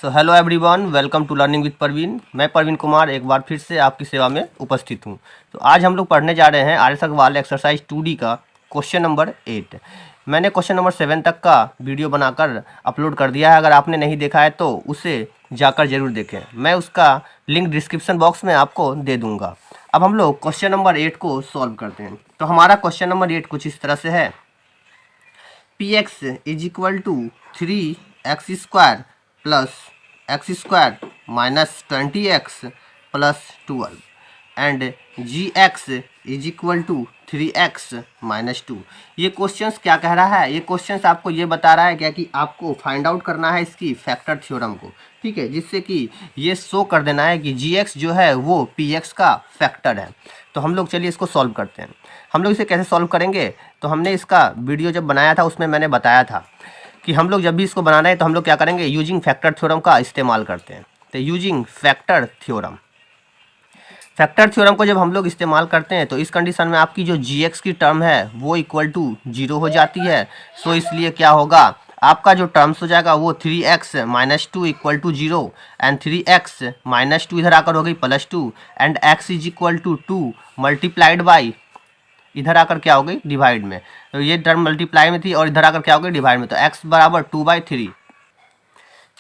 So hello everyone, welcome to learning with Parveen. मैं परवीन कुमार एक बार फिर से आपकी सेवा में उपस्थित हूँ। तो आज हम लोग पढ़ने जा रहे हैं आर्यसक वाले एक्सरसाइज 2D का क्वेश्चन नंबर 8। मैंने क्वेश्चन नंबर 7 तक का वीडियो बनाकर अपलोड कर दिया है। अगर आपने नहीं देखा है तो उसे जाकर जरूर देखें। मैं उसका लिंक डिस्क्रिप्शन बॉक्स में आपको दे दूँगा। अब हम लोग क्वेश्चन नंबर 8 को सॉल्व करते हैं। तो हमारा क्वेश्चन नंबर 8 कुछ इस तरह से है। px is equal to 3x² plus x² minus 20x प्लस 12 and gx is equal to 3x minus 2। ये क्वेश्चंस क्या कह रहा है? ये क्वेश्चंस आपको ये बता रहा है क्या कि आपको फाइंड आउट करना है इसकी फैक्टर थ्योरम को, ठीक है, जिससे कि ये शो कर देना है कि gx जो है वो px का फैक्टर है। तो हम लोग चलिए इसको सॉल्व करते हैं। हम लोग इसे कैसे सॉल्व करेंगे? तो हमने इसका वीडियो जब बनाया था उसमें मैंने बताया था कि हम लोग जब भी इसको बनाना है तो हम लोग क्या करेंगे, यूजिंग फैक्टर थ्योरम का इस्तेमाल करते हैं। तो यूजिंग फैक्टर थ्योरम को जब हम लोग इस्तेमाल करते हैं तो इस कंडीशन में आपकी जो gx की टर्म है वो इक्वल टू 0 हो जाती है। सो इसलिए क्या होगा, आपका जो टर्म्स हो जाएगा वो 3x minus 2 equal to 0 and 3x minus 2 इधर आकर हो गई plus 2 and x is equal to 2 multiplied by इधर आकर क्या हो गई डिवाइड में। तो ये टर्म मल्टीप्लाई में थी और इधर आकर क्या हो गई डिवाइड में। तो x बराबर 2/3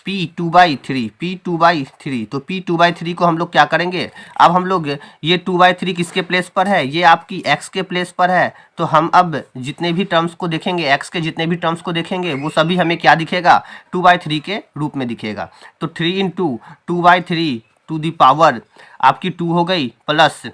p2/3 तो p2/3 को हम लोग क्या करेंगे, अब हम लोग ये 2/3 किसके प्लेस पर है, ये आपकी x के प्लेस पर है। तो हम अब जितने भी टर्म्स को देखेंगे, x के जितने भी टर्म्स को देखेंगे वो सभी हमें क्या दिखेगा, 2/3 के रूप में दिखेगा। तो 3 इंटू 2/3 टू दी पावर आपकी 2 हो गई प्लस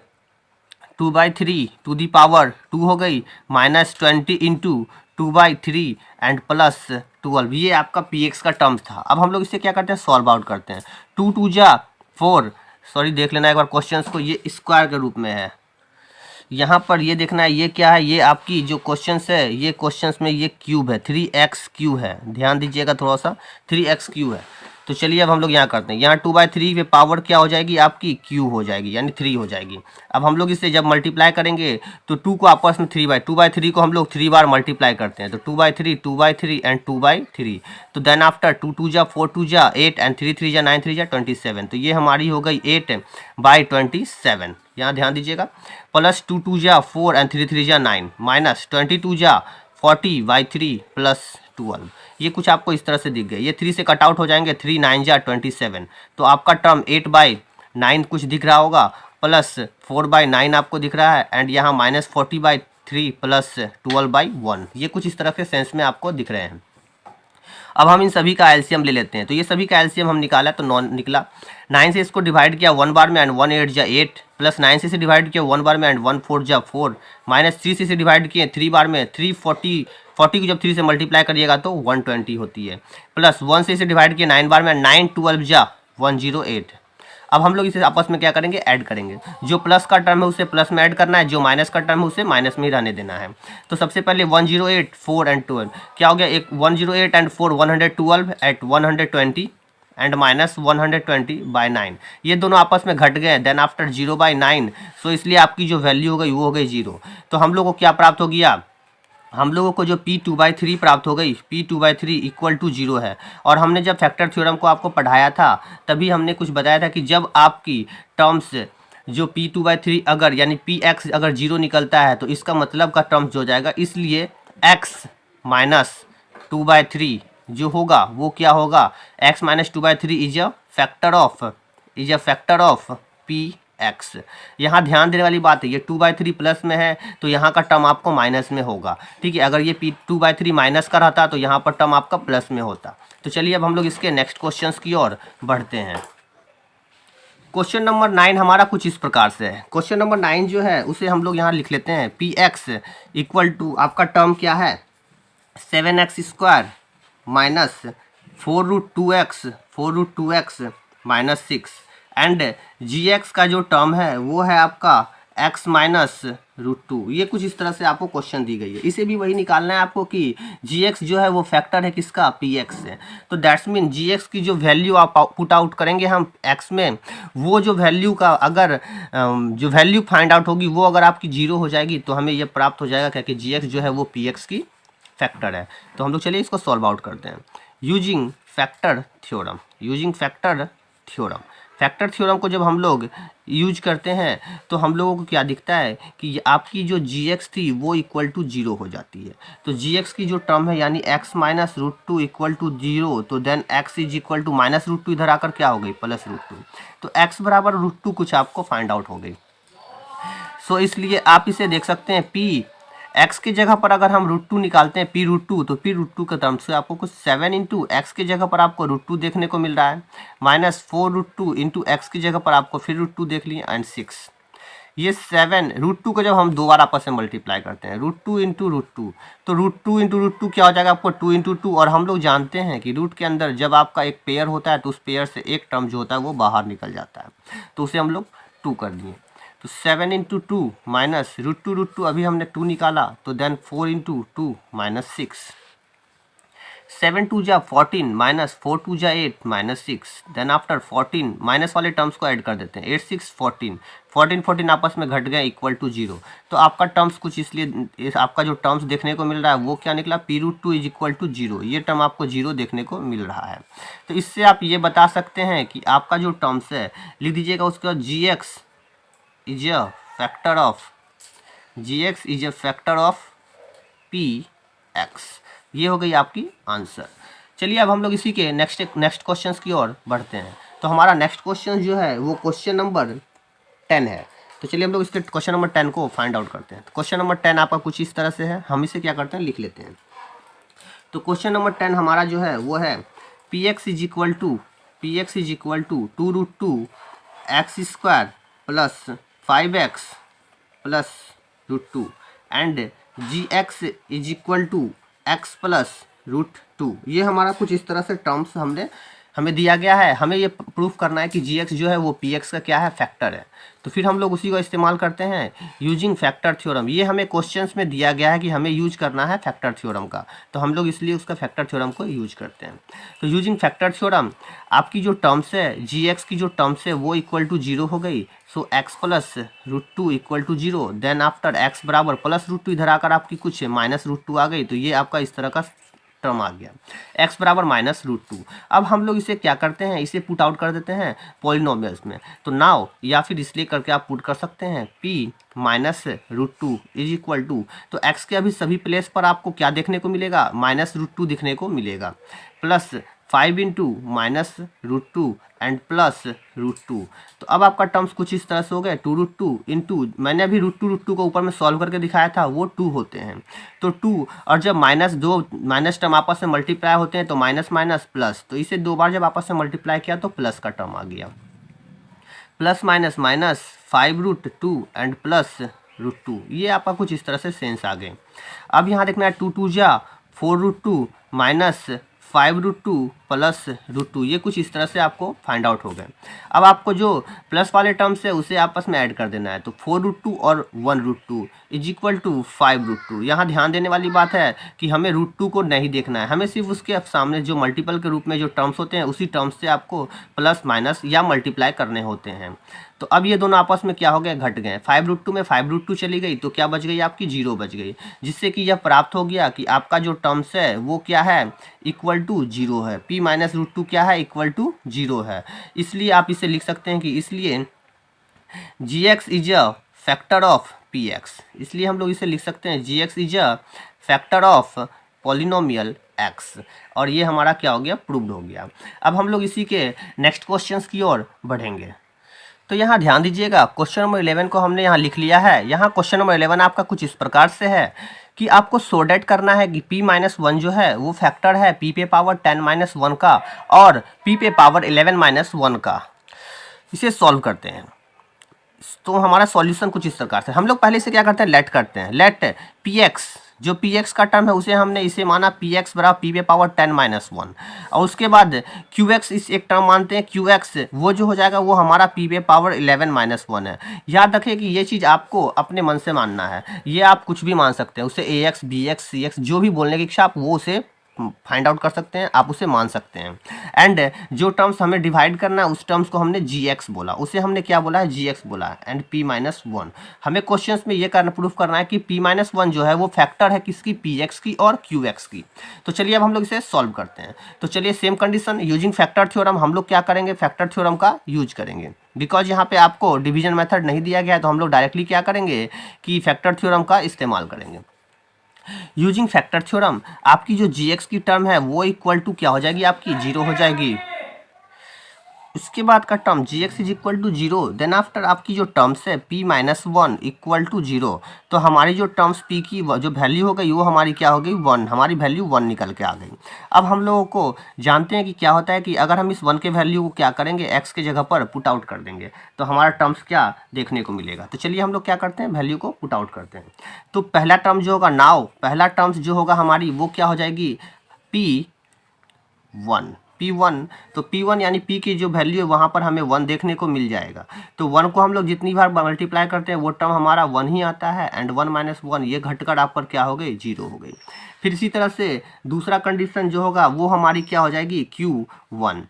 2/3 टू दी पावर 2 हो गई माइनस 20 इंटू 2/3 एंड प्लस 12। ये आपका px का टर्म्स था। अब हम लोग इसे क्या करते हैं, सॉल्व आउट करते हैं। 2 2 जा 4, सॉरी देख लेना एक बार क्वेश्चंस को, ये स्क्वायर के रूप में है। यहाँ पर ये देखना है ये क्या है, ये आपकी जो क्वेश्चंस है ये क्वेश्चंस में ये क्यूब है, 3x³ है, ध्यान दीजिएगा थोड़ा सा, 3x³ है। तो चलिए अब हम लोग यहाँ करते हैं, यहाँ 2/3 पे पावर क्या हो जाएगी आपकी क्यूब हो जाएगी यानी 3 हो जाएगी। अब हम लोग इसे जब मल्टीप्लाई करेंगे तो 2 को आपस में 2/3 को हम लोग 3 बार मल्टीप्लाई करते हैं। तो 2/3 एंड 2/3। तो देन आफ्टर 2 2 जा 4 2 जा 8 एंड 3 3 जा 9 3 जा 27। तो ये हमारी हो गई 8/27। यहाँ ध्यान दीजिएगा, प्लस 2 2 जा 4 एंड 3 3 जा 9 माइनस 22 जा 40/3 प्लस 12। ये कुछ आपको इस तरह से दिख गए, ये 3 से कट आउट हो जाएंगे, 3 9 जा 27। तो आपका टर्म 8/9 कुछ दिख रहा होगा प्लस 4/9 आपको दिख रहा है एंड यहाँ माइनस 40/3 प्लस 12/1। ये कुछ इस तरह के सेंस में आपको दिख रहे हैं। अब हम इन सभी का एलसीएम ले लेते हैं। तो ये सभी का एलसीएम हम निकाला तो 9 निकला। 9 से इसको डिवाइड किया 1 बार में एंड 1 8 जा 8 प्लस 9 से डिवाइड किया 1 बार में एंड 1 4 जा 4 माइनस 3 से डिवाइड किए 3 बार में 340 40 को जब 3 से मल्टीप्लाई करिएगा तो 120 होती है प्लस 1 से इसे डिवाइड किया 9 बार में 9 12 जा 108। अब हम लोग इसे आपस में क्या करेंगे, ऐड करेंगे। जो प्लस का टर्म है उसे प्लस में ऐड करना है, जो माइनस का टर्म है उसे माइनस में ही रहने देना है। तो सबसे पहले 108 4 एंड 12 क्या हो गया, एक 108 एंड 4 112 एट 120 एंड माइनस 120/9। ये दोनों आपस में घट गए, देन आफ्टर 0/9। सो इसलिए आपकी जो वैल्यू हो गई वो हो गई 0। तो हम लोग को क्या प्राप्त हो गया, हम लोगों को जो p2/3 प्राप्त हो गई, p2/3 इक्वल टू 0 है। और हमने जब फैक्टर थ्योरम को आपको पढ़ाया था तभी हमने कुछ बताया था कि जब आपकी टर्म्स जो p2/3 अगर यानी px अगर 0 निकलता है तो इसका मतलब का टर्म्स जो हो जाएगा, इसलिए x माइनस 2/3 जो होगा वो क्या होगा, x minus 2/3 is a factor of px। यहाँ ध्यान देने वाली बात है, ये 2/3 प्लस में है तो यहाँ का टर्म आपको माइनस में होगा, ठीक है। अगर ये 2/3 माइनस का रहता तो यहाँ पर टर्म आपका प्लस में होता। तो चलिए अब हम लोग इसके नेक्स्ट क्वेश्चंस की ओर बढ़ते हैं। क्वेश्चन नंबर 9 हमारा कुछ इस प्रकार से है। क्वेश्चन नंबर 9 जो है उसे हम लोग यहाँ लिख लेते हैं, px इक्वल टू आपका टर्म क्या है 7x² minus 4√2x minus 6 and gx का जो टर्म है वो है आपका x माइनस √2। ये कुछ इस तरह से आपको क्वेश्चन दी गई है। इसे भी वही निकालना है आपको कि gx जो है वो फैक्टर है किसका, px से। तो दैट्स मीन gx की जो वैल्यू आप पुट आउट करेंगे हम x में, वो जो वैल्यू का अगर जो वैल्यू फाइंड आउट होगी वो अगर आपकी 0 हो जाएगी तो हमें ये प्राप्त हो जाएगा क्योंकि gx जो है वो px की फैक्टर है। तो हम लोग चलिए इसको सॉल्व आउट करते हैं using factor theorem, using factor theorem. Factor theorem को जब हम लोग यूज करते हैं तो हम लोगों को क्या दिखता है कि आपकी जो gx थी वो इक्वल टू 0 हो जाती है। तो gx की जो टर्म है यानी x minus root two equal to 0, तो then x is equal to minus root two इधर आकर क्या हो गई प्लस रूट टू, तो x बराबर रूट टू कुछ आपको फाइंड आउट हो गई। सो इसलिए आप इसे देख सकते हैं p x की जगह पर अगर हम रूट टू निकालते हैं p रूट टू, तो p रूट टू के टर्म से आपको कुछ 7 इंटू एक्स की जगह पर आपको रूट टू देखने को मिल रहा है, minus 4 root two into x की जगह पर आपको फिर रूट टू देख लिए एंड 6। ये 7 रूट टू को जब हम दो बार आपस में मल्टीप्लाई करते हैं root two into root two, तो root two into root two क्या हो जाएगा आपको 2 इंटू टू, और हम लोग जानते हैं कि रूट के अंदर जब आपका एक पेयर होता है तो उस पेयर से एक टर्म जो होता है वो बाहर निकल जाता है, तो उसे हम लोग 2 कर दिए। तो 7 into two minus root two अभी हमने 2 निकाला, तो then 4 into two minus 6, 7 two जा 14 माइनस 4 टू जा 8 माइनस 6, देन आफ्टर 14 माइनस वाले टर्म्स को ऐड कर देते हैं, 8 6 14, 14 आपस में घट गए इक्वल टू 0। तो आपका टर्म्स कुछ इसलिए आपका जो टर्म्स देखने को मिल रहा है वो क्या निकला, p root two is equal to 0, ये टर्म आपको 0 देखने को मिल रहा है। तो इससे आप ये बता सकते हैं कि आपका जो टर्म्स है लिख दीजिएगा, उसके बाद gx is a factor of px, ये हो गई आपकी आंसर। चलिए अब हम लोग इसी के नेक्स्ट क्वेश्चंस की ओर बढ़ते हैं। तो हमारा नेक्स्ट क्वेश्चन जो है वो क्वेश्चन नंबर 10 है। तो चलिए हम लोग इसके क्वेश्चन नंबर 10 को फाइंड आउट करते हैं। तो क्वेश्चन नंबर 10 आपका कुछ इस तरह से है, हम इसे क्या करते हैं लिख लेते हैं। तो क्वेश्चन नंबर 10 हमारा जो है वो है px is equal to 2 root two x square plus 5x plus root two and gx is equal to x plus root two. ये हमारा कुछ इस तरह से टर्म्स हमें दिया गया है। हमें ये प्रूफ करना है कि gx जो है वो px का क्या है, फैक्टर है। तो फिर हम लोग उसी को इस्तेमाल करते हैं यूजिंग फैक्टर थ्योरम। ये हमें क्वेश्चंस में दिया गया है कि हमें यूज करना है फैक्टर थ्योरम का, तो हम लोग इसलिए उसका फैक्टर थ्योरम को यूज करते हैं। तो यूजिंग फैक्टर थ्योरम आपकी जो टर्म्स है gx की जो टर्म्स है वो इक्वल टू 0 हो गई। So x plus root two equal to 0, then after x बराबर प्लस रूट टू इधर आकर आपकी कुछ माइनस रूट टू आ गई, तो ये आपका इस तरह का टर्म आ गया, x बराबर माइनस रूट टू। अब हम लोग इसे क्या करते हैं, इसे पुट आउट कर देते हैं पॉलिनोमियल्स में। तो नाउ या फिर इसलिए करके आप पुट कर सकते हैं p minus root two is equal to, तो x के अभी सभी प्लेस पर आपको क्या देखने को मिलेगा, माइनस रूट टू दिखने को मिलेगा, plus 5 into minus root two and plus root two. तो अब आपका टर्म्स कुछ इस तरह से हो गए 2 रूट टू इंटू, मैंने अभी रूट टू को ऊपर में सॉल्व करके दिखाया था, वो 2 होते हैं। तो 2 और जब माइनस टर्म आपस में मल्टीप्लाई होते हैं तो माइनस माइनस प्लस, तो इसे 2 बार जब आपस में मल्टीप्लाई किया तो प्लस का टर्म आ गया, plus minus minus 5 root two and plus root two. ये आपका कुछ इस तरह से सेंस आ गए। अब यहाँ देखना है 2 2 जा 4 root two minus 5 root two plus root two, ये कुछ इस तरह से आपको फाइंड आउट हो गए। अब आपको जो प्लस वाले टर्म्स है उसे आपस में ऐड कर देना है। तो 4 रूट टू और 1 root two is equal to 5 root two. यहाँ ध्यान देने वाली बात है कि हमें रूट टू को नहीं देखना है, हमें सिर्फ उसके सामने जो मल्टीपल के रूप में जो टर्म्स होते हैं उसी टर्म्स से आपको प्लस माइनस या मल्टीप्लाई करने होते हैं। तो अब ये दोनों आपस में क्या हो गए, घट गए। 5 रूट टू में 5 रूट टू चली गई तो क्या बच गई आपकी, 0 बच गई, जिससे कि यह प्राप्त हो गया कि आपका जो टर्म्स है वो क्या है, इक्वल टू 0 है। p माइनस रूट टू क्या है, इक्वल टू 0 है। इसलिए आप इसे लिख सकते हैं कि इसलिए gx is a factor of px, इसलिए हम लोग इसे लिख सकते हैं gx is a factor of polynomial x, और ये हमारा क्या हो गया, प्रूव्ड हो गया। अब हम लोग इसी के नेक्स्ट क्वेश्चंस की ओर बढ़ेंगे। तो यहाँ ध्यान दीजिएगा, क्वेश्चन नंबर 11 को हमने यहाँ लिख लिया है। यहाँ क्वेश्चन नंबर 11 आपका कुछ इस प्रकार से है कि आपको सोडेट करना है कि p माइनस 1 जो है वो फैक्टर है p पे पावर 10 माइनस 1 का और p पे पावर 11 माइनस 1 का। इसे सॉल्व करते हैं तो हमारा सॉल्यूशन कुछ इस प्रकार से, हम लोग पहले से क्या करते हैं, लेट करते हैं। लेट px, जो px का टर्म है उसे हमने इसे माना px बराबर p पे पावर 10 माइनस 1, और उसके बाद qx इस एक टर्म मानते हैं, qx वो जो हो जाएगा वो हमारा p पे पावर 11 माइनस 1 है। याद रखिए कि ये चीज़ आपको अपने मन से मानना है, ये आप कुछ भी मान सकते हैं, उसे ax bx cx जो भी बोलने की इच्छा आप वो उसे फाइंड आउट कर सकते हैं, आप उसे मान सकते हैं। एंड जो टर्म्स हमें डिवाइड करना है उस टर्म्स को हमने gx बोला, उसे हमने क्या बोला है, gx बोला है। एंड p-1 हमें क्वेश्चंस में ये करना प्रूफ करना है कि p-1 जो है वो फैक्टर है किसकी, px की और qx की। तो चलिए अब हम लोग इसे सॉल्व करते हैं। तो चलिए same condition using factor theorem हम लोग क्या करेंगे, फैक्टर थ्योरम का यूज करेंगे। बिकॉज यहाँ पे आपको डिवीजन मेथड नहीं दिया गया है तो हम लोग डायरेक्टली क्या करेंगे कि फैक्टर थ्योरम का इस्तेमाल करेंगे। यूजिंग फैक्टर थ्योरम आपकी जो gx की टर्म है वो इक्वल टू क्या हो जाएगी, आपकी 0 हो जाएगी। उसके बाद का term gx is equal to 0, then after आपकी जो टर्म्स है p-1 इक्वल टू 0, तो हमारी जो टर्म्स p की जो वैल्यू हो गई वो हमारी क्या हो गई, 1, हमारी वैल्यू 1 निकल के आ गई। अब हम लोगों को जानते हैं कि क्या होता है कि अगर हम इस 1 के वैल्यू को क्या करेंगे, x के जगह पर पुट आउट कर देंगे तो हमारा टर्म्स क्या देखने को मिलेगा। तो चलिए हम लोग क्या करते हैं, वैल्यू को पुट आउट करते हैं। तो पहला टर्म जो होगा, नाउ पहला टर्म्स जो होगा हमारी वो क्या हो जाएगी, p1, तो p1 यानी p की जो वैल्यू है वहाँ पर हमें 1 देखने को मिल जाएगा। तो 1 को हम लोग जितनी बार मल्टीप्लाई करते हैं वो टर्म हमारा 1 ही आता है। एंड 1 - 1 ये घटकर आप पर क्या हो गई, 0 हो गई। फिर इसी तरह से दूसरा कंडीशन जो होगा वो हमारी क्या हो जाएगी, q1।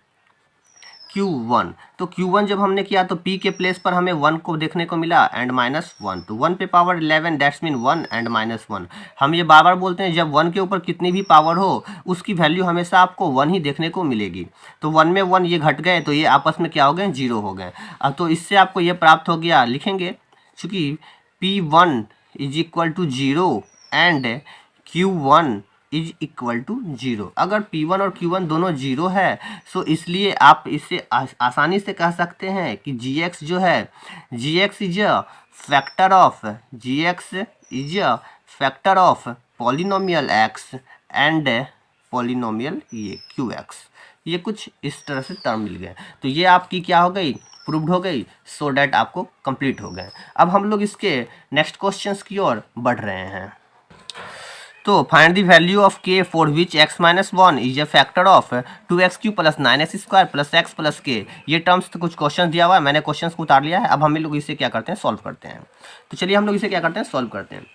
तो q1 जब हमने किया तो p के प्लेस पर हमें 1 को देखने को मिला एंड -1, तो 1 पे पावर 11 दैट्स मीन 1 एंड -1। हम ये बार बार बोलते हैं जब 1 के ऊपर कितनी भी पावर हो उसकी वैल्यू हमेशा आपको 1 ही देखने को मिलेगी। तो 1 में 1 ये घट गए तो ये आपस में क्या हो गए, 0 हो गए। अब तो इससे आपको ये प्राप्त हो गया, लिखेंगे चूँकि p1 is equal to 0 and q1 is equal to 0। अगर P1 और Q1 दोनों 0 है सो इसलिए आप इसे आसानी से कह सकते हैं कि gx जो है, gx is a factor of polynomial x and polynomial ये qx। ये कुछ इस तरह से टर्म मिल गए। तो ये आपकी क्या हो गई, प्रूव्ड हो गई, सो डैट आपको कंप्लीट हो गए। अब हम लोग इसके नेक्स्ट क्वेश्चंस की ओर बढ़ रहे हैं। तो find the value of k for which x-1 is a factor of 2x³ + 9x² + x + k। ये टर्म्स तो कुछ क्वेश्चन दिया हुआ है, मैंने क्वेश्चंस को उतार लिया है। अब हम लोग इसे क्या करते हैं, सॉल्व करते हैं। तो चलिए हम लोग इसे क्या करते हैं, सॉल्व करते हैं।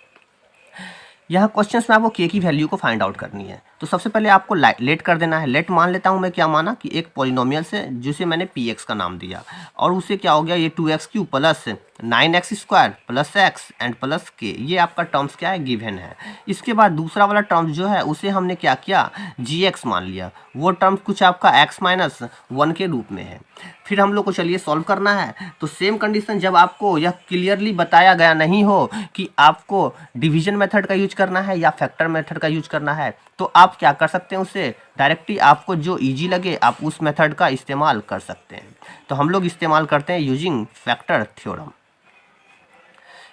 यहाँ क्वेश्चंस में आपको k की वैल्यू को फाइंड आउट करनी है। तो सबसे पहले आपको लेट कर देना है। लेट मान लेता हूँ मैं, क्या माना कि एक पॉलिनोमियल से जिसे मैंने px का नाम दिया और उसे क्या हो गया, ये 2x³ + 9x² + x and + k। ये आपका टर्म्स क्या है, गिवन है। इसके बाद दूसरा वाला टर्म्स जो है उसे हमने क्या किया, gx मान लिया। वो टर्म्स कुछ आपका x-1 के रूप में है। फिर हम लोग को चलिए सॉल्व करना है। तो सेम कंडीशन, जब आपको यह क्लियरली बताया गया नहीं हो कि आपको डिवीजन मेथड का यूज करना है या फैक्टर मेथड का यूज करना है, तो आप क्या कर सकते हैं, उसे डायरेक्टली आपको जो इजी लगे आप उस मेथड का इस्तेमाल कर सकते हैं। तो हम लोग इस्तेमाल करते हैं using factor theorem.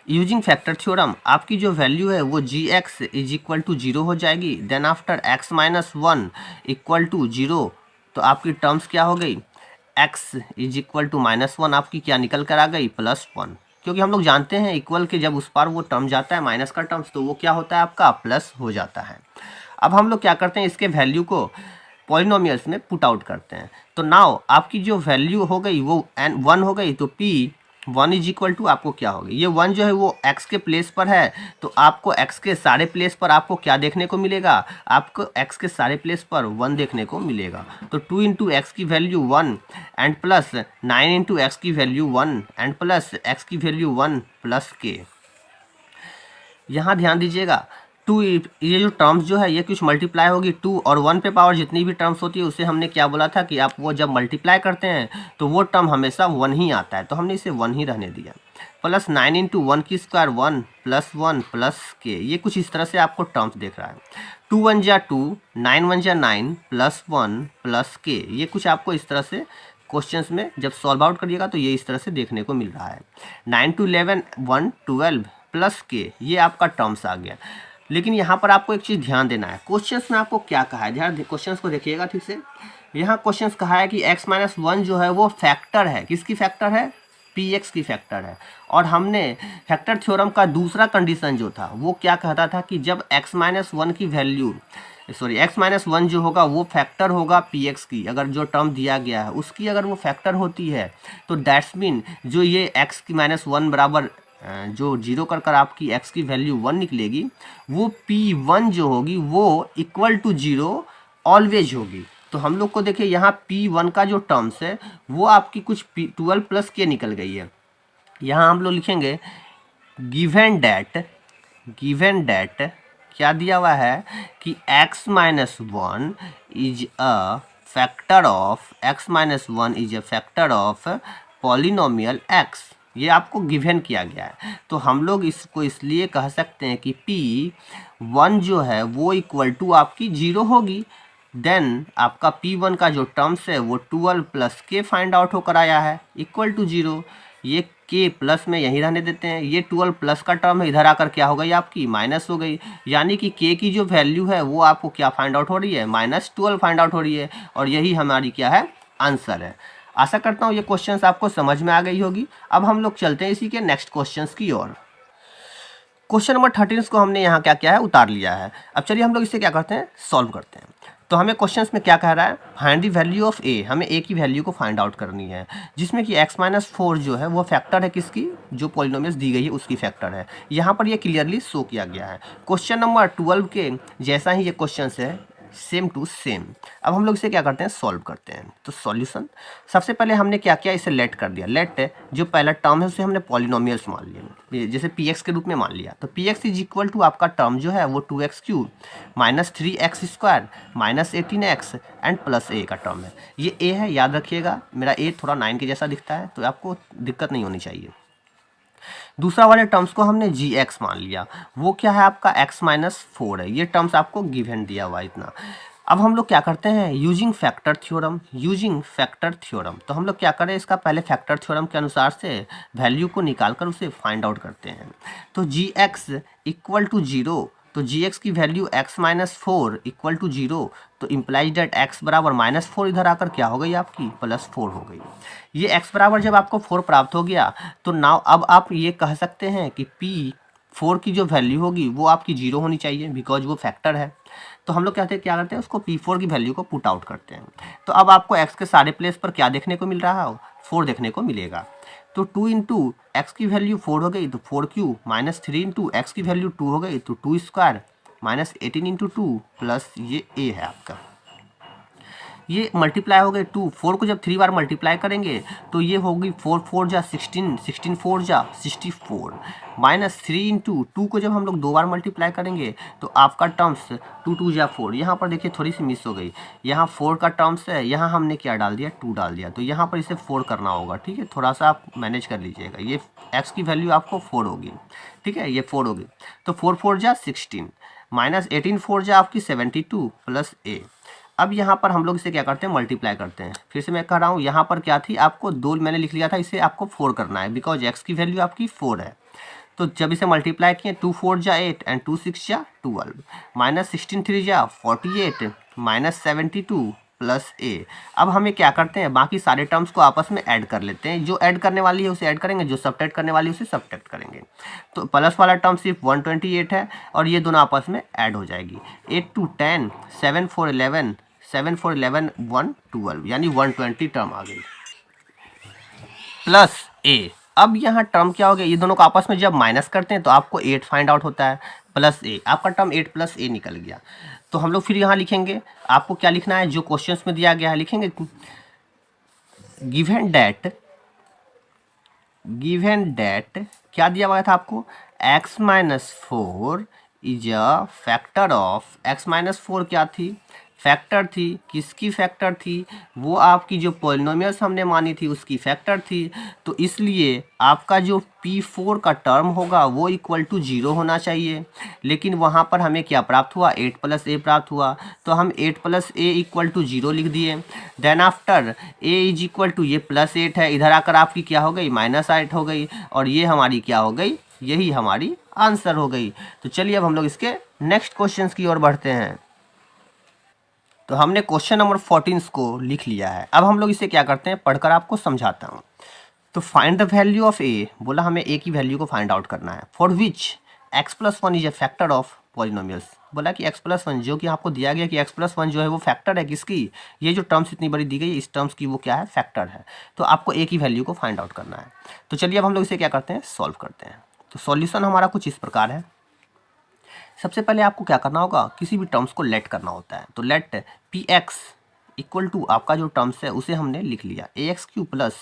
Using factor theorem आपकी जो वैल्यू है वो gx इज इक्वल टू 0 हो जाएगी। Then after x-1 equal to 0, तो आपकी टर्म्स क्या हो गई, x इज इक्वल टू -1 आपकी क्या निकल कर आ गई, +1। क्योंकि हम लोग जानते हैं इक्वल के जब उस पार वो टर्म जाता है माइनस का टर्म्स, तो वो क्या होता है आपका प्लस हो जाता है। अब हम लोग क्या करते हैं, इसके वैल्यू को पॉलिनोमियल्स में पुट आउट करते हैं। तो नाउ आपकी जो वैल्यू हो गई वो 1 हो गई। तो p1 इज इक्वल टू आपको क्या होगी, ये 1 जो है वो x के प्लेस पर है, तो आपको x के सारे प्लेस पर आपको क्या देखने को मिलेगा, आपको x के सारे प्लेस पर 1 देखने को मिलेगा। तो 2 × x की वैल्यू 1 एंड प्लस 9 × x की वैल्यू 1 एंड प्लस x की वैल्यू 1 + k। यहाँ ध्यान दीजिएगा, 2 ये जो टर्म्स जो है ये कुछ मल्टीप्लाई होगी। 2 और 1 पे पावर जितनी भी टर्म्स होती है उसे हमने क्या बोला था कि आप वो जब मल्टीप्लाई करते हैं तो वो टर्म हमेशा 1 ही आता है, तो हमने इसे 1 ही रहने दिया। प्लस 9 × 1 की स्क्वायर 1 + 1 + k। ये कुछ इस तरह से आपको टर्म्स देख रहा है। 2 × 1 = 2, 9 × 1 = 9 + 1 + k। ये कुछ आपको इस तरह से क्वेश्चंस में जब सॉल्व आउट करिएगा तो ये इस तरह से देखने को मिल रहा है। 9 × 11 1 12 + k, ये आपका टर्म्स आ गया। लेकिन यहाँ पर आपको एक चीज़ ध्यान देना है, क्वेश्चंस में आपको क्या कहा है, ध्यान क्वेश्चंस को देखिएगा ठीक से। यहाँ क्वेश्चंस कहा है कि x-1 जो है वो फैक्टर है, किसकी फैक्टर है, px की फैक्टर है। और हमने फैक्टर थ्योरम का दूसरा कंडीशन जो था वो क्या कहता था कि जब x-1 की वैल्यू x-1 जो होगा वो फैक्टर होगा px की, अगर जो टर्म दिया गया है उसकी अगर वो फैक्टर होती है तो दैट्स मीन जो ये x-1 बराबर जो जीरो कर कर आपकी x की वैल्यू 1 निकलेगी, वो P1 जो होगी वो इक्वल टू 0 ऑलवेज होगी। तो हम लोग को देखिए यहाँ P1 का जो टर्म्स है वो आपकी कुछ P12 प्लस के निकल गई है। यहाँ हम लोग लिखेंगे गिवन डैट क्या दिया हुआ है कि x minus one is a factor of polynomial x। ये आपको गिवन किया गया है, तो हम लोग इसको इसलिए कह सकते हैं कि P1 जो है वो इक्वल टू आपकी 0 होगी। देन आपका P1 का जो टर्म्स है वो 12 प्लस के फाइंड आउट होकर आया है इक्वल टू 0। ये के प्लस में यहीं रहने देते हैं, ये 12 प्लस का टर्म है, इधर आकर क्या हो गई आपकी माइनस हो गई। यानी कि के की जो वैल्यू है वो आपको क्या फाइंड आउट हो रही है, -12 फाइंड आउट हो रही है, और यही हमारी क्या है आंसर है। आशा करता हूँ ये क्वेश्चंस आपको समझ में आ गई होगी। अब हम लोग चलते हैं इसी के नेक्स्ट क्वेश्चंस की ओर। क्वेश्चन नंबर 13 को हमने यहाँ क्या किया है, उतार लिया है। अब चलिए हम लोग इसे क्या करते हैं, सॉल्व करते हैं। तो हमें क्वेश्चंस में क्या कह रहा है, फाइंड द वैल्यू ऑफ ए। हमें ए की वैल्यू को फाइंड आउट करनी है, जिसमें कि x-4 जो है वो फैक्टर है किसकी, जो पॉलिनोमियल्स दी गई है उसकी फैक्टर है। यहाँ पर ये क्लियरली शो किया गया है। क्वेश्चन नंबर 12 के जैसा ही ये क्वेश्चन है, सेम टू सेम। अब हम लोग इसे क्या करते हैं, सॉल्व करते हैं। तो सॉल्यूशन, सबसे पहले हमने क्या किया, इसे लेट कर दिया। लेट जो पहला टर्म है उसे हमने पॉलिनोमियल्स मान लिया, जैसे px के रूप में मान लिया। तो px इज इक्वल टू आपका टर्म जो है वो 2x³ -3x² -18x and plus a का टर्म है। ये a है, याद रखिएगा। मेरा a थोड़ा 9 के जैसा दिखता है, तो आपको दिक्कत नहीं होनी चाहिए। दूसरा वाले टर्म्स को हमने gx मान लिया, वो क्या है आपका x-4 है। ये टर्म्स आपको गिवन दिया हुआ इतना। अब हम लोग क्या करते हैं, यूजिंग फैक्टर थ्योरम। तो हम लोग क्या करें, इसका पहले फैक्टर थ्योरम के अनुसार से वैल्यू को निकाल कर उसे फाइंड आउट करते हैं। तो gx इक्वल टू 0, तो gx की वैल्यू x-4 इक्वल टू 0, तो इम्प्लाइज डेट x बराबर -4 इधर आकर क्या हो गई आपकी +4 हो गई। ये x बराबर जब आपको 4 प्राप्त हो गया, तो नाउ अब आप ये कह सकते हैं कि P4 की जो वैल्यू होगी वो आपकी 0 होनी चाहिए, बिकॉज वो फैक्टर है। तो हम लोग क्या करते हैं, उसको P4 की वैल्यू को पुट आउट करते हैं। तो अब आपको x के सारे प्लेस पर क्या देखने को मिल रहा है, 4 देखने को मिलेगा। तो 2 इंटू एक्स की वैल्यू 4 हो गई, तो 4³ -3 इंटू एक्स की वैल्यू 2 हो गई, तो 2² -18 इंटू 2 प्लस ये a है आपका। ये मल्टीप्लाई हो गए 2, 4 को जब 3 बार मल्टीप्लाई करेंगे तो ये होगी 4 4 जा 16, 16 4 जा 64, -3 इंटू 2 को जब हम लोग 2 बार मल्टीप्लाई करेंगे तो आपका टर्म्स 2 2 जा 4। यहाँ पर देखिए थोड़ी सी मिस हो गई, यहाँ 4 का टर्म्स है, यहाँ हमने क्या डाल दिया, 2 डाल दिया, तो यहाँ पर इसे 4 करना होगा। ठीक है, थोड़ा सा आप मैनेज कर लीजिएगा। ये x की वैल्यू आपको 4 होगी, ठीक है, ये 4 होगी। तो 4 4 जा 16, -18 4 जा आपकी 72 प्लस a। अब यहाँ पर हम लोग इसे क्या करते हैं, मल्टीप्लाई करते हैं। फिर से मैं कह रहा हूँ, यहाँ पर क्या थी, आपको 2 मैंने लिख लिया था, इसे आपको 4 करना है, बिकॉज x की वैल्यू आपकी 4 है। तो जब इसे मल्टीप्लाई किए 2 4 जा 8 एंड 2 6 जा 12, -16 3 जा 48, -72 प्लस a। अब हमें क्या करते हैं, बाकी सारे टर्म्स को आपस में ऐड कर लेते हैं। जो ऐड करने वाली है उसे ऐड करेंगे, जो सब्ट्रैक्ट करने वाली है उसे सब्ट्रैक्ट करेंगे। तो प्लस वाला टर्म सिर्फ 128 है और ये दोनों आपस में ऐड हो जाएगी। 8 2 10, 7 4 11, 7 4 11 1 12, यानी 120 टर्म आ गई प्लस a। अब यहाँ टर्म क्या हो गया, ये दोनों को आपस में जब माइनस करते हैं तो आपको 8 फाइंड आउट होता है, प्लस a। आपका टर्म 8 प्लस a निकल गया। तो हम लोग फिर यहाँ लिखेंगे, आपको क्या लिखना है, जो क्वेश्चंस में दिया गया है लिखेंगे, गिवन डैट क्या दिया हुआ था आपको, x-4 is a factor of, x-4 क्या थी, फैक्टर थी। किसकी फैक्टर थी, वो आपकी जो पॉलिनोमियल्स हमने मानी थी उसकी फैक्टर थी। तो इसलिए आपका जो P4 का टर्म होगा वो इक्वल टू 0 होना चाहिए। लेकिन वहाँ पर हमें क्या प्राप्त हुआ, 8 प्लस a प्राप्त हुआ, तो हम 8 प्लस a इक्वल टू 0 लिख दिए। Then after a is equal to, ये +8 है, इधर आकर आपकी क्या हो गई, -8 हो गई, और ये हमारी क्या हो गई, यही हमारी आंसर हो गई। तो चलिए अब हम लोग इसके नेक्स्ट क्वेश्चन की ओर बढ़ते हैं। तो हमने क्वेश्चन नंबर 14 को लिख लिया है। अब हम लोग इसे क्या करते हैं, पढ़कर आपको समझाता हूँ। तो find the value of a, बोला हमें a की वैल्यू को फाइंड आउट करना है, for which x+1 is a factor of polynomials. बोला कि x+1, जो कि आपको दिया गया कि x+1 जो है वो फैक्टर है किसकी, ये जो टर्म्स इतनी बड़ी दी गई इस टर्म्स की वो क्या है, फैक्टर है। तो आपको a की वैल्यू को फाइंड आउट करना है। तो चलिए अब हम लोग इसे क्या करते हैं, सॉल्व करते हैं। तो सॉल्यूशन हमारा कुछ इस प्रकार है। सबसे पहले आपको क्या करना होगा, किसी भी टर्म्स को लेट करना होता है। तो let p x equal to आपका जो टर्म्स है उसे हमने लिख लिया ax³ plus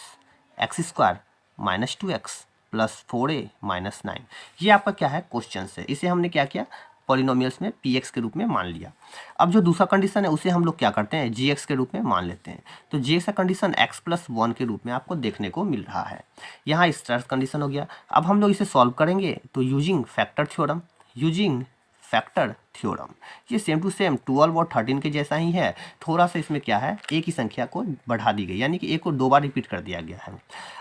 x² minus 2x plus 4a minus 9। ये आपका क्या है, क्वेश्चन है। इसे हमने क्या किया, पॉलिनोमियल्स में px के रूप में मान लिया। अब जो दूसरा कंडीशन है उसे हम लोग क्या करते हैं, gx के रूप में मान लेते हैं। तो gx का कंडीशन x+1 के रूप में आपको देखने को मिल रहा है। यहाँ इस तरह कंडीशन हो गया। अब हम लोग इसे सॉल्व करेंगे तो यूजिंग फैक्टर थ्योरम, ये सेम टू सेम 12 और 13 के जैसा ही है। थोड़ा सा इसमें क्या है, एक ही संख्या को बढ़ा दी गई, यानी कि एक को 2 बार रिपीट कर दिया गया है।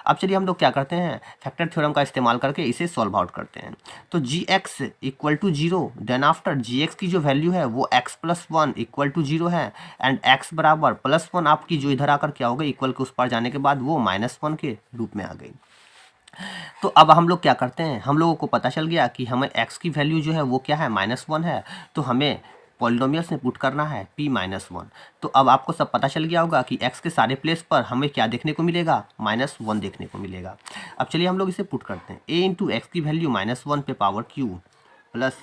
अब चलिए हम लोग क्या करते हैं, फैक्टर थ्योरम का इस्तेमाल करके इसे सॉल्व आउट करते हैं। तो gx equal to 0, then after gx की जो वैल्यू है वो x+1 इक्वल टू 0 है, एंड x बराबर +1 आपकी जो इधर आकर क्या हो गई, इक्वल के उस पार जाने के बाद वो -1 के रूप में आ गई। तो अब हम लोग क्या करते हैं, हम लोगों को पता चल गया कि हमें x की वैल्यू जो है वो क्या है, -1 है। तो हमें पॉलिनोमियल्स में पुट करना है p-1। तो अब आपको सब पता चल गया होगा कि x के सारे प्लेस पर हमें क्या देखने को मिलेगा, -1 देखने को मिलेगा। अब चलिए हम लोग इसे पुट करते हैं। a इंटू एक्स की वैल्यू -1 पे पावर q प्लस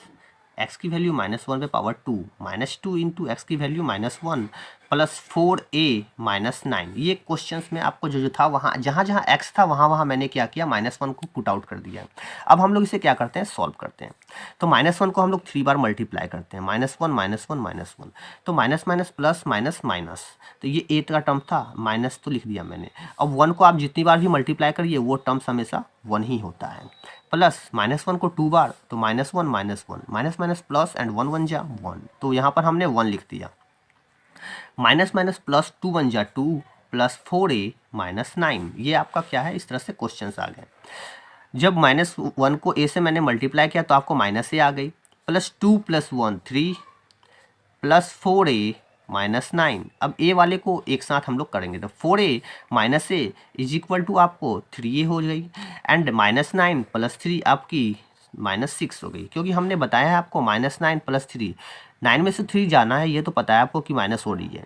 x की वैल्यू -1 पे पावर 2 -2 इंटू एक्स की वैल्यू -1 प्लस 4a माइनस 9। ये क्वेश्चंस में आपको जो था वहाँ जहाँ x था वहाँ मैंने क्या किया, -1 को पुट आउट कर दिया। अब हम लोग इसे क्या करते हैं, सॉल्व करते हैं। तो -1 को हम लोग 3 बार मल्टीप्लाई करते हैं, -1 -1 -1। तो minus minus plus minus minus, तो ये ए का टर्म था, माइनस तो लिख दिया मैंने। अब 1 को आप जितनी बार भी मल्टीप्लाई करिए वो टर्म्स हमेशा 1 ही होता है। प्लस -1 को 2 बार, तो -1 माइनस माइनस प्लस एंड 1 1 जा 1, तो यहाँ पर हमने 1 लिख दिया। माइनस माइनस प्लस 2 1 जा 2 प्लस 4a माइनस 9। ये आपका क्या है, इस तरह से क्वेश्चंस आ गए। जब -1 को a से मैंने मल्टीप्लाई किया तो आपको -a आ गई, plus 2 plus 1 3 plus 4a minus 9। अब a वाले को एक साथ हम लोग करेंगे तो 4a minus a is equal to आपको 3a हो गई, एंड -9 प्लस 3 आपकी -6 हो गई, क्योंकि हमने बताया है आपको -9 प्लस 3, 9 में से 3 जाना है, ये तो पता है आपको कि माइनस हो रही है।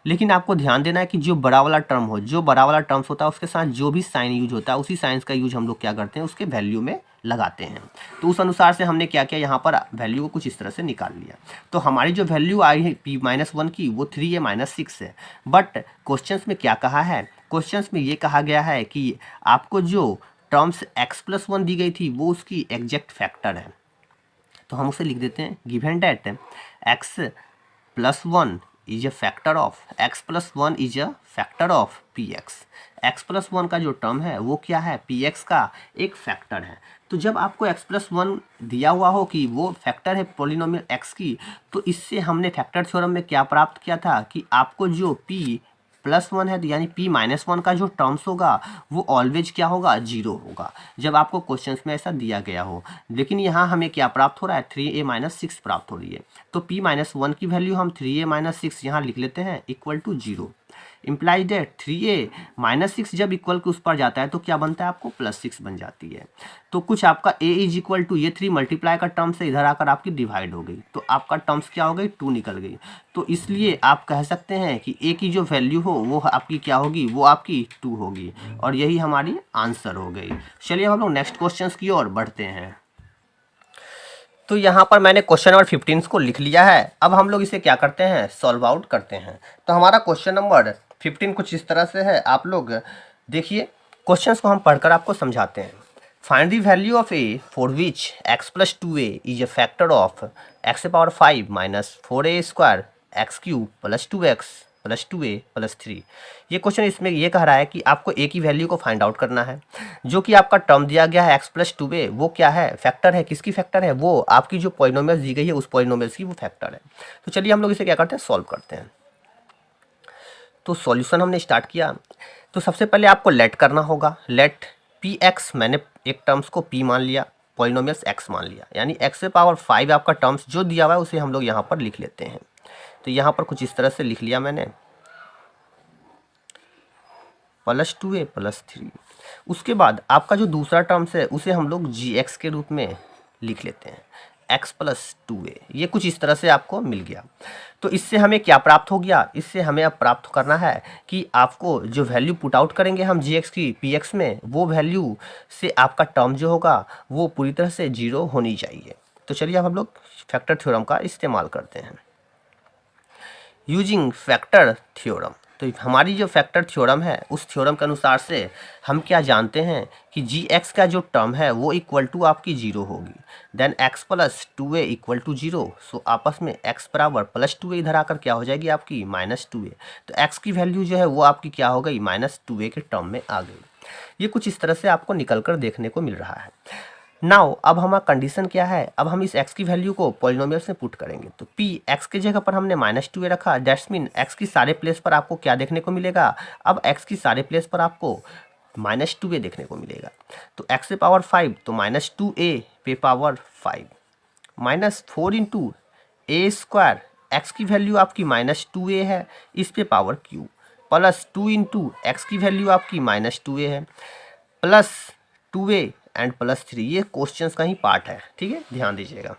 लेकिन आपको ध्यान देना है कि जो बड़ा वाला टर्म हो, जो बड़ा वाला टर्म्स होता है उसके साथ जो भी साइन यूज होता है उसी साइंस का यूज हम लोग क्या करते हैं, उसके वैल्यू में लगाते हैं। तो उस अनुसार से हमने क्या किया, यहाँ पर वैल्यू को कुछ इस तरह से निकाल लिया। तो हमारी जो वैल्यू आई है p-1 की वो 3a - 6 है। बट क्वेश्चंस में क्या कहा है, क्वेश्चंस में ये कहा गया है कि आपको जो टर्म्स x+1 दी गई थी वो उसकी एग्जैक्ट फैक्टर है। तो हम उसे लिख देते हैं, given that x+1 is a factor of x+1 is a factor of px। x+1 का जो टर्म है वो क्या है, px का एक फैक्टर है। तो जब आपको x+1 दिया हुआ हो कि वो फैक्टर है पॉलिनोमियल x की, तो इससे हमने फैक्टर थ्योरम में क्या प्राप्त किया था कि आपको जो p+1 है, यानी p-1 का जो टर्म्स होगा वो ऑलवेज क्या होगा, 0 होगा, जब आपको क्वेश्चंस में ऐसा दिया गया हो। लेकिन यहाँ हमें क्या प्राप्त हो रहा है, 3a - 6 प्राप्त हो रही है। तो p-1 की वैल्यू हम 3a - 6 यहाँ लिख लेते हैं equal to 0। Implies date 3a - 6 जब इक्वल के उस पर जाता है तो क्या बनता है, आपको +6 बन जाती है। तो कुछ आपका a इज इक्वल टू ये 3 मल्टीप्लाई का टर्म से इधर आकर आपकी डिवाइड हो गई, तो आपका टर्म्स क्या हो गई, 2 निकल गई। तो इसलिए आप कह सकते हैं कि a की जो वैल्यू हो वो आपकी क्या होगी, वो आपकी 2 होगी, और यही हमारी आंसर हो गई। चलिए हम लोग नेक्स्ट क्वेश्चन की ओर बढ़ते हैं। तो यहाँ पर मैंने क्वेश्चन नंबर 15 को लिख लिया है। अब हम लोग इसे क्या करते हैं, सॉल्व आउट करते हैं। तो हमारा क्वेश्चन नंबर 15 कुछ इस तरह से है, आप लोग देखिए। क्वेश्चंस को हम पढ़कर आपको समझाते हैं। Find the value of a for which x+2a is a factor of x⁵ minus 4a² x³ plus 2x plus 2a plus 3। ये क्वेश्चन इसमें ये कह रहा है कि आपको a की वैल्यू को फाइंड आउट करना है। जो कि आपका टर्म दिया गया है x+2a, वो क्या है, फैक्टर है। किसकी फैक्टर है, वो आपकी जो पॉलिनोमियल्स दी गई है उस पॉलिनोमियल्स की वो फैक्टर है। तो चलिए हम लोग इसे क्या करते हैं, सॉल्व करते हैं। तो सॉल्यूशन हमने स्टार्ट किया। तो सबसे पहले आपको लेट करना होगा। लेट px, मैंने एक टर्म्स को p मान लिया, पॉलिनोमियल्स x मान लिया, यानी x⁵ आपका टर्म्स जो दिया हुआ है उसे हम लोग यहाँ पर लिख लेते हैं। तो यहाँ पर कुछ इस तरह से लिख लिया मैंने, प्लस 2a प्लस 3। उसके बाद आपका जो दूसरा टर्म्स है उसे हम लोग gx के रूप में लिख लेते हैं। एक्स प्लस 2a, ये कुछ इस तरह से आपको मिल गया। तो इससे हमें क्या प्राप्त हो गया, इससे हमें अब प्राप्त करना है कि आपको जो वैल्यू पुट आउट करेंगे हम gx की px में, वो वैल्यू से आपका टर्म जो होगा वो पूरी तरह से 0 होनी चाहिए। तो चलिए अब हम लोग फैक्टर थ्योरम का इस्तेमाल करते हैं। यूजिंग फैक्टर थ्योरम, तो हमारी जो फैक्टर थ्योरम है उस थ्योरम के अनुसार से हम क्या जानते हैं कि gx का जो टर्म है वो इक्वल टू आपकी 0 होगी। Then x plus 2a equal to 0, so आपस में x बराबर प्लस 2a इधर आकर क्या हो जाएगी आपकी माइनस 2a। तो x की वैल्यू जो है वो आपकी क्या हो गई, माइनस 2a के टर्म में आ गई। ये कुछ इस तरह से आपको निकल कर देखने को मिल रहा है। नाउ अब हमारा कंडीशन क्या है, अब हम इस x की वैल्यू को पॉलिनोमियल्स में पुट करेंगे। तो p x के जगह पर हमने माइनस 2a रखा, दैट्स मीन x की सारे प्लेस पर आपको क्या देखने को मिलेगा, अब x की सारे प्लेस पर आपको माइनस 2a देखने को मिलेगा। तो x पे पावर 5, तो माइनस 2a पे पावर 5 माइनस 4 इंटू ए स्क्वायर, एक्स की वैल्यू आपकी माइनस 2a है, इस पे power Q, plus 2 into x की वैल्यू आपकी माइनस 2a है, प्लस 2a एंड प्लस 3। ये क्वेश्चंस का ही पार्ट है, ठीक है, ध्यान दीजिएगा।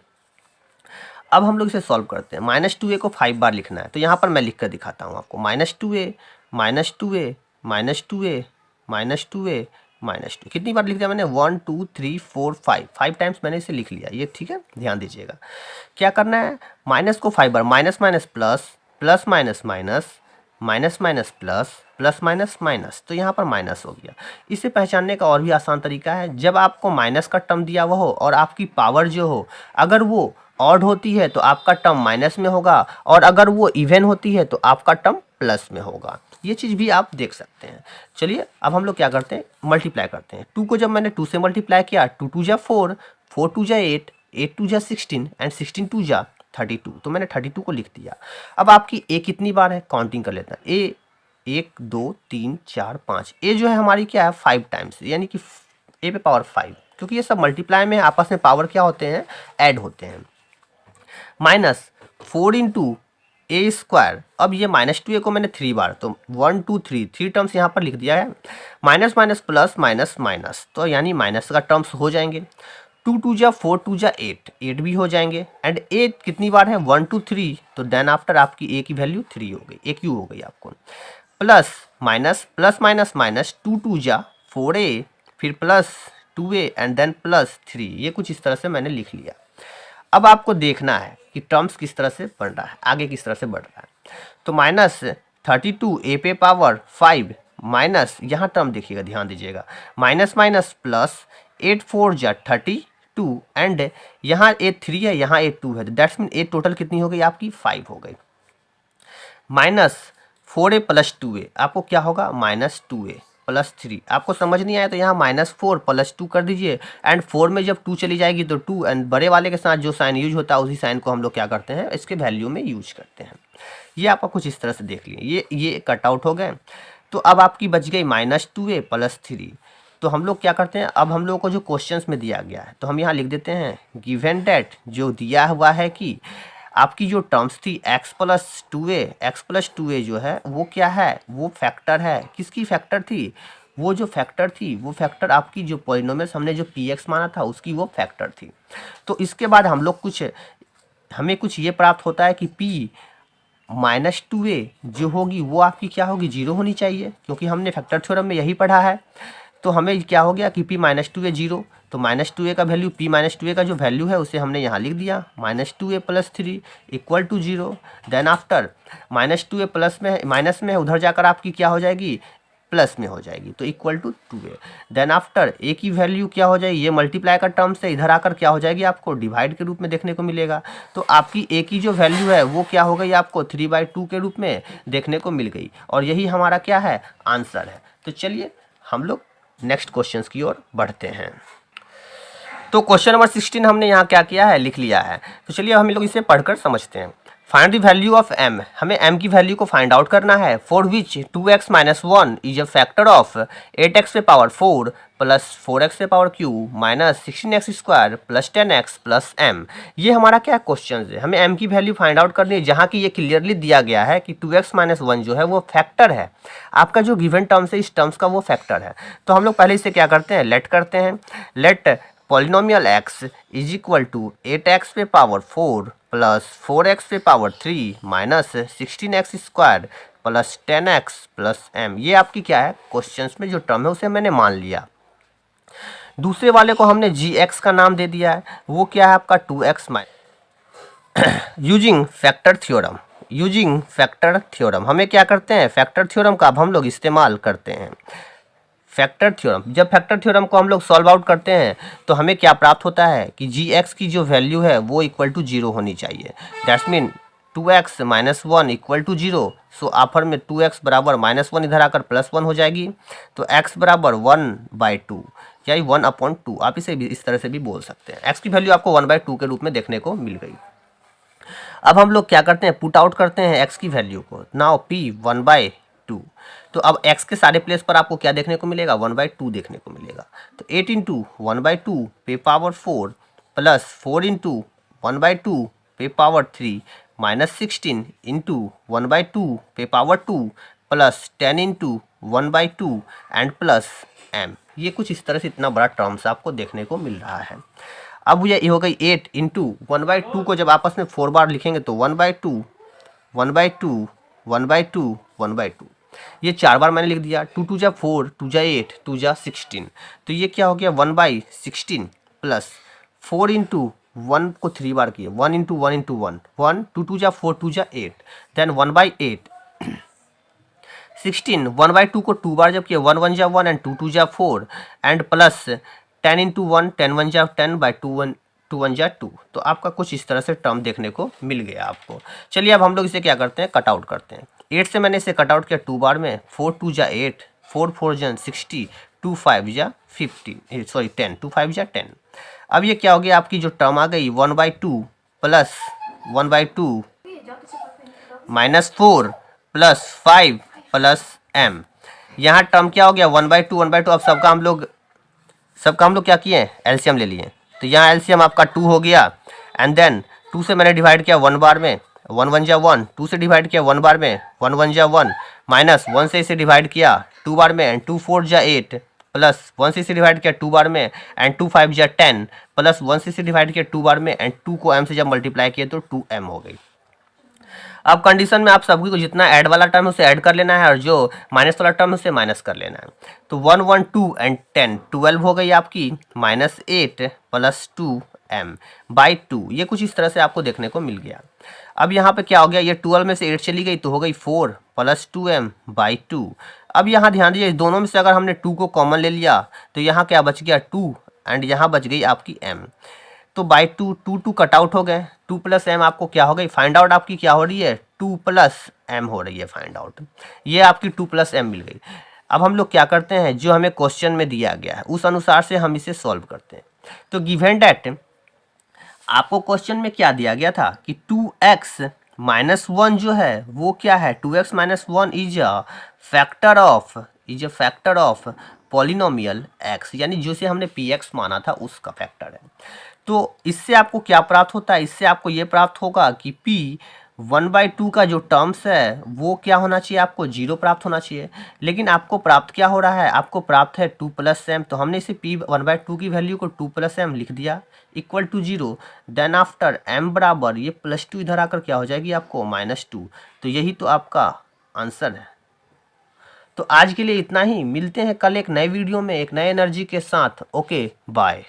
अब हम लोग इसे सॉल्व करते हैं। माइनस 2a को 5 बार लिखना है, तो यहाँ पर मैं लिख कर दिखाता हूँ आपको। Minus 2a minus 2a minus 2a minus 2a minus 2, कितनी बार लिख दिया मैंने, 1 2 3 4 5 टाइम्स मैंने इसे लिख लिया, ये ठीक है, ध्यान दीजिएगा। क्या करना है, माइनस को 5 बार, minus minus plus, plus minus minus, minus minus plus, plus minus minus, तो यहाँ पर माइनस हो गया। इसे पहचानने का और भी आसान तरीका है, जब आपको माइनस का टर्म दिया हुआ हो और आपकी पावर जो हो अगर वो ऑड होती है तो आपका टर्म माइनस में होगा, और अगर वो इवन होती है तो आपका टर्म प्लस में होगा। ये चीज़ भी आप देख सकते हैं। चलिए अब हम लोग क्या करते हैं, मल्टीप्लाई करते हैं। 2 को जब मैंने 2 से मल्टीप्लाई किया, 2 2 जा 4, 4 2 जा 8, 8 2 जा 16 एंड 16 2 जा 32, तो मैंने 32 को लिख दिया। अब आपकी ए कितनी बार है, काउंटिंग कर लेते हैं। ए 1 2 3 4 5, ए जो है हमारी क्या है 5 टाइम्स, यानी कि ए पे पावर 5, क्योंकि ये सब मल्टीप्लाई में आपस में पावर क्या होते हैं, ऐड होते हैं। माइनस 4 इंटू ए स्क्वायर, अब ये माइनस 2a को मैंने 3 बार, तो 1 2 3 टर्म्स यहाँ पर लिख दिया है। Minus minus plus minus minus, तो यानी माइनस का टर्म्स हो जाएंगे। 2 2 जा 4 2 जा 8 भी हो जाएंगे। एंड 8 कितनी बार है, 1 2 3, तो देन आफ्टर आपकी ए की वैल्यू 3 हो गई, ए क्यू हो गई आपको। Plus minus, plus minus minus, 2 2 जा 4a, फिर plus 2a and then plus 3, ये कुछ इस तरह से मैंने लिख लिया। अब आपको देखना है कि टर्म्स किस तरह से बढ़ रहा है, आगे किस तरह से बढ़ रहा है। तो माइनस 32 ए पे पावर 5 माइनस, यहाँ टर्म देखिएगा, ध्यान दीजिएगा, माइनस माइनस प्लस 8 4 जा 32 एंड यहाँ ए 3 है, यहाँ ए 2 है, दैट्स मीन ए टोटल कितनी हो गई आपकी 5 हो गई। माइनस 4a प्लस 2a, आपको क्या होगा, माइनस 2a प्लस 3। आपको समझ नहीं आया तो यहाँ माइनस 4 प्लस 2 कर दीजिए, एंड 4 में जब 2 चली जाएगी तो 2, एंड बड़े वाले के साथ जो साइन यूज होता है उसी साइन को हम लोग क्या करते हैं, इसके वैल्यू में यूज करते हैं। ये आपको कुछ इस तरह से देख लिए, ये कट आउट हो गए। तो अब आपकी बच गई माइनस 2a प्लस 3। तो हम लोग क्या करते हैं, अब हम लोग को जो क्वेश्चंस में दिया गया है तो हम यहाँ लिख देते हैं, गिवन डेट जो दिया हुआ है कि आपकी जो टर्म्स थी x प्लस 2a जो है वो क्या है, वो फैक्टर है। किसकी फैक्टर थी, वो जो फैक्टर थी वो फैक्टर आपकी जो पॉलिनोमियल्स हमने जो px माना था उसकी वो फैक्टर थी। तो इसके बाद हम लोग हमें कुछ ये प्राप्त होता है कि p माइनस 2a जो होगी वो आपकी क्या होगी, 0 होनी चाहिए, क्योंकि हमने फैक्टर थ्योरम में यही पढ़ा है। तो हमें क्या हो गया कि p माइनस 2a 0, तो माइनस 2a का वैल्यू, p माइनस 2a का जो वैल्यू है उसे हमने यहाँ लिख दिया, minus 2a plus 3 equal to 0। Then after minus 2a plus में माइनस में है, उधर जाकर आपकी क्या हो जाएगी, प्लस में हो जाएगी, तो equal to 2a। Then after a की वैल्यू क्या हो जाएगी, ये मल्टीप्लाई का टर्म से इधर आकर क्या हो जाएगी, आपको डिवाइड के रूप में देखने को मिलेगा। तो आपकी a की जो वैल्यू है वो क्या हो गई, आपको 3/2 के रूप में देखने को मिल गई, और यही हमारा क्या है, आंसर है। तो चलिए हम लोग नेक्स्ट क्वेश्चंस की ओर बढ़ते हैं। तो क्वेश्चन नंबर 16 हमने यहाँ क्या किया है, लिख लिया है। तो चलिए हम लोग इसे पढ़कर समझते हैं। Find the value of m, हमें m की वैल्यू को फाइंड आउट करना है। For which 2x minus 1 is a factor of 8x पे पावर 4 प्लस 4x पे power q minus 16x square plus 10x plus m। ये हमारा क्या क्वेश्चन है, हमें m की वैल्यू फाइंड आउट करनी है, जहाँ की ये क्लियरली दिया गया है कि 2x माइनस 1 जो है वो फैक्टर है, आपका जो गिवन टर्म्स है इस टर्म्स का वो फैक्टर है। तो हम लोग पहले इसे क्या करते हैं, लेट करते हैं। Let polynomial x is equal to 8x पे पावर 4 प्लस 4x पे power 3 minus 16x square plus 10x plus m। ये आपकी क्या है, क्वेश्चंस में जो टर्म है उसे मैंने मान लिया। दूसरे वाले को हमने gx का नाम दे दिया है, वो क्या है आपका 2x using factor theorem. Using factor theorem हमें क्या करते हैं, फैक्टर थ्योरम का अब हम लोग इस्तेमाल करते हैं। फैक्टर थ्योरम, जब फैक्टर थ्योरम को हम लोग सॉल्व आउट करते हैं तो हमें क्या प्राप्त होता है कि gx की जो वैल्यू है वो इक्वल टू 0 होनी चाहिए। That's mean 2x minus 1 equal to 0। So after में 2x बराबर -1 इधर आकर +1 हो जाएगी, तो x बराबर 1/2 या 1/2 आप इसे भी इस तरह से भी बोल सकते हैं। x की वैल्यू आपको 1/2 के रूप में देखने को मिल गई। अब हम लोग क्या करते हैं, पुट आउट करते हैं x की वैल्यू को। नाउ p 1/2, तो अब x के सारे प्लेस पर आपको क्या देखने को मिलेगा, 1/2 देखने को मिलेगा। तो 8 इंटू 1/2 पे पावर 4 प्लस 4 इंटू 1/2 पे पावर 3 माइनस 16 इंटू 1/2 पे power 2 plus 10 into 1/2 and plus m। ये कुछ इस तरह से इतना बड़ा टर्म्स आपको देखने को मिल रहा है। अब ये हो गई 8 इंटू 1/2 को जब आपस में 4 बार लिखेंगे तो 1/2 1/2 1/2 1/2, ये 4 बार मैंने लिख दिया। 2 2 जा 4, 2 जा 8, 2 जा 16, तो ये क्या हो गया 1/16 प्लस 4 इंटू 1 को 3 बार किए, 1 इंटू 1 इंटू 1 1, 2 2 जा 4, 2 जा 8, देन 1/8 16, 1/2 को 2 बार जब किया 1 1 जा 1 एंड 2 2 जा 4 एंड प्लस 10 इंटू 1, 10 1 जा 10 बाई 2 1 जा 2। तो आपका कुछ इस तरह से टर्म देखने को मिल गया आपको। चलिए अब हम लोग इसे क्या करते हैं, कट आउट करते हैं। 8 से मैंने इसे कट आउट किया 2 बार में, 4 2 जा 8, 4 4 जा 60, 2 5 जा 15, सॉरी 10, 2 5 जा 10। अब ये क्या हो गया, आपकी जो टर्म आ गई 1/2 plus 1/2 minus 4 plus 5 plus m। यहाँ टर्म क्या हो गया 1/2 1/2। अब सबका हम लोग क्या किए, एलसीएम ले लिए। तो यहाँ एलसीएम आपका 2 हो गया एंड देन 2 से मैंने डिवाइड किया 1 बार में, 1 1 जा 1, 2 से डिवाइड किया 1 बार में, 1 1 जा 1 माइनस 1 से इसे डिवाइड किया 2 बार में एंड 2 4 जा 8 प्लस 1 से इसे डिवाइड किया 2 बार में एंड 2 5 जा 10 प्लस 1 से इसे डिवाइड किया 2 बार में एंड 2 को m से जब मल्टीप्लाई किया तो 2m हो गई। अब कंडीशन में आप सभी को जितना ऐड वाला टर्म है उसे ऐड कर लेना है और जो माइनस वाला टर्म है उसे माइनस कर लेना है। तो 1 1 2 एंड 10 12 हो गई आपकी, -8 प्लस 2m बाई 2। ये कुछ इस तरह से आपको देखने को मिल गया। अब यहाँ पे क्या हो गया, ये 12 में से 8 चली गई तो हो गई 4 प्लस 2m बाई 2। अब यहाँ ध्यान दीजिए, दोनों में से अगर हमने 2 को कॉमन ले लिया तो यहाँ क्या बच गया 2 एंड यहाँ बच गई आपकी m। तो बाई 2 2 2 कट आउट हो गए, 2 प्लस m आपको क्या हो गई, फाइंड आउट आपकी क्या हो रही है 2 प्लस m हो रही है फाइंड आउट। ये आपकी 2 प्लस m मिल गई। अब हम लोग क्या करते हैं, जो हमें क्वेश्चन में दिया गया है उस अनुसार से हम इसे सॉल्व करते हैं। तो गिवन दैट आपको क्वेश्चन में क्या दिया गया था कि 2x माइनस 1 जो है वो क्या है, 2x minus 1 is a factor of polynomial x, यानी जिसे हमने px माना था उसका फैक्टर है। तो इससे आपको क्या प्राप्त होता है, इससे आपको ये प्राप्त होगा कि p 1/2 का जो टर्म्स है वो क्या होना चाहिए, आपको 0 प्राप्त होना चाहिए। लेकिन आपको प्राप्त क्या हो रहा है, आपको प्राप्त है 2 प्लस m। तो हमने इसे p 1/2 की वैल्यू को 2 प्लस m लिख दिया equal to 0। Then after m बराबर ये +2 इधर आकर क्या हो जाएगी आपको -2। तो यही तो आपका आंसर है। तो आज के लिए इतना ही, मिलते हैं कल एक नए वीडियो में एक नए एनर्जी के साथ। Okay bye.